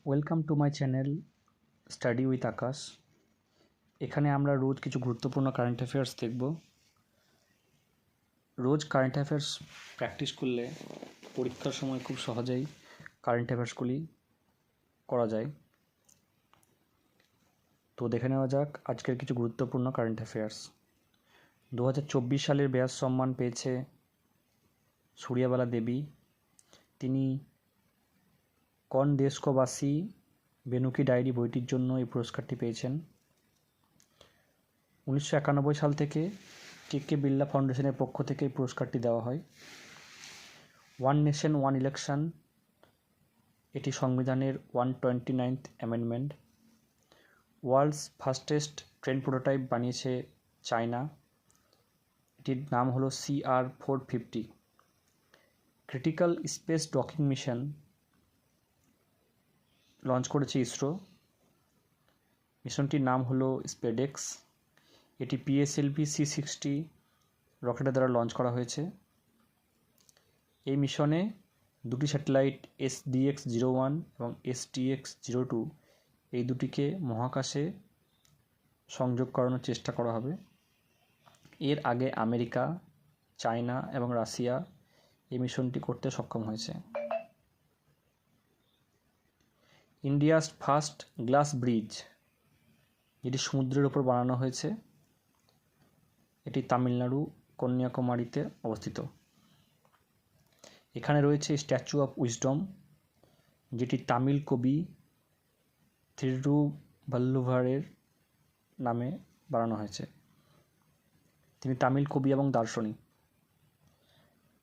Welcome to my channel study with Akash. এখানে আমরা রোজ কিছু গুরুত্বপূর্ণ কারেন্ট অ্যাফেয়ার্স দেখব। রোজ কারেন্ট অ্যাফেয়ার্স প্র্যাকটিস করলে পরীক্ষার সময় খুব সহজেই কারেন্ট অ্যাফেয়ার্সগুলি করা যায়। তো দেখে নেওয়া যাক আজকের কিছু গুরুত্বপূর্ণ কারেন্ট অ্যাফেয়ার্স। 2024 সালের ব্যাস সম্মান পেয়েছে सूर्याबाला দেবী। তিনি কন দেশ কো বাসি বেনু কি ডায়েরি বইটির জন্য এই পুরস্কারটি পেয়েছেন। 1991 সাল থেকে কে বিড়লা ফাউন্ডেশনের পক্ষ থেকে এই পুরস্কারটি দেওয়া হয়। ওয়ান নেশন ওয়ান ইলেকশন, এটি সংবিধানের 129th amendment. World's fastest train prototype বানিয়েছে চায়না, এটির নাম হলো CR450। Critical space docking mission launch করেছে ইসরো, মিশনটির নাম হলো স্পেডেক্স। এটি PSLV C60 রকেটের দ্বারা লঞ্চ করা হয়েছে। এই মিশনে দুটি স্যাটেলাইট SDX-01 এবং STX-02 এই দুটিকে মহাকাশে সংযোগ করানোর চেষ্টা করা হবে। এর আগে আমেরিকা, চায়না এবং রাশিয়া এই মিশনটি করতে সক্ষম হয়েছে। ইন্ডিয়াস ফার্স্ট গ্লাস ব্রিজ, যেটি সমুদ্রের ওপর বানানো হয়েছে, এটি তামিলনাড়ু কন্যাকুমারীতে অবস্থিত। এখানে রয়েছে স্ট্যাচু অফ উইজডম, যেটি তামিল কবি থিরুভাল্লুভারের নামে বানানো হয়েছে। তিনি তামিল কবি এবং দার্শনিক।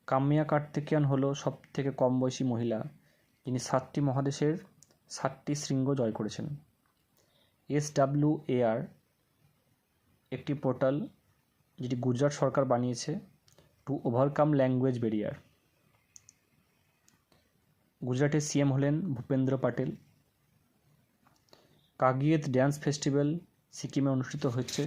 কাম্যা কার্তিকেয়ান হলো সবথেকে কম বয়সী মহিলা যিনি 7টি মহাদেশের 7টি শৃঙ্গ জয় করেছেন। SWAR একটি পোর্টাল যেটি গুজরাট সরকার বানিয়েছে টু ওভারকাম ল্যাঙ্গুয়েজ ব্যারিয়ার। গুজরাটের CM হলেন ভূপেন্দ্র পাটেল। কাগিয়েত ড্যান্স ফেস্টিভ্যাল সিকিমে অনুষ্ঠিত হচ্ছে।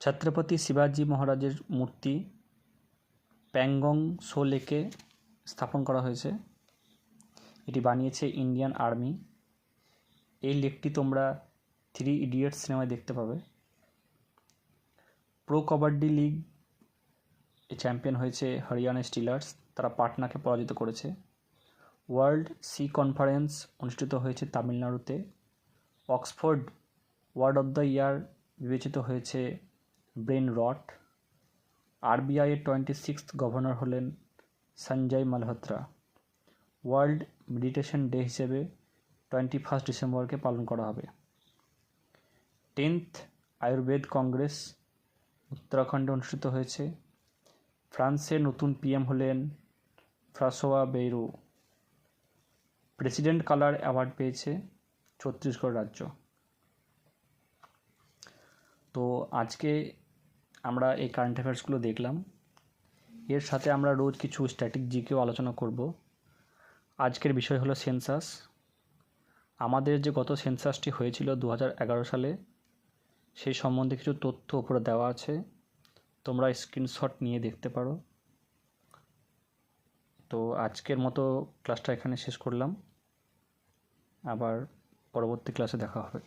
ছত্রপতি শিবাজি মহারাজের মূর্তি প্যাংগং সো লেকে স্থাপন করা হয়েছে, এটি বানিয়েছে ইন্ডিয়ান আর্মি। এই লেকটি তোমরা 3 ইডিয়টস সিনেমায় দেখতে পাবে। প্রো কবাডি লিগ চ্যাম্পিয়ন হয়েছে হরিয়ানা স্টিলার্স, তারা পাটনাকে পরাজিত করেছে। ওয়ার্ল্ড সি কনফারেন্স অনুষ্ঠিত হয়েছে তামিলনাড়ুতে। Oxford word of the year বিবেচিত হয়েছে ব্রেন রট। RBI এর 26th গভর্নর হলেন Sanjay Malhotra. World meditation day হিসেবে 21 ডিসেম্বরকে পালন করা হবে। 10th আয়ুর্বেদ কংগ্রেস উত্তরাখণ্ডে অনুষ্ঠিত হয়েছে। ফ্রান্সের নতুন PM হলেন ফ্রাঁসোয়া বেইরু। প্রেসিডেন্ট কালার অ্যাওয়ার্ড পেয়েছে ছত্তিশগড় রাজ্য। তো আজকে আমরা এই কারেন্ট অ্যাফেয়ার্সগুলো দেখলাম, এর সাথে আমরা রোজ কিছু স্ট্যাটিক জিকেও আলোচনা করব। আজকের বিষয় হলো সেন্সাস। আমাদের যে গত সেন্সাসটি হয়েছিল 2011 সালে, সেই সম্বন্ধে কিছু তথ্য উপরে দেওয়া আছে, তোমরা স্ক্রিনশট নিয়ে দেখতে পারো। তো আজকের মতো ক্লাসটা এখানে শেষ করলাম, আবার পরবর্তী ক্লাসে দেখা হবে।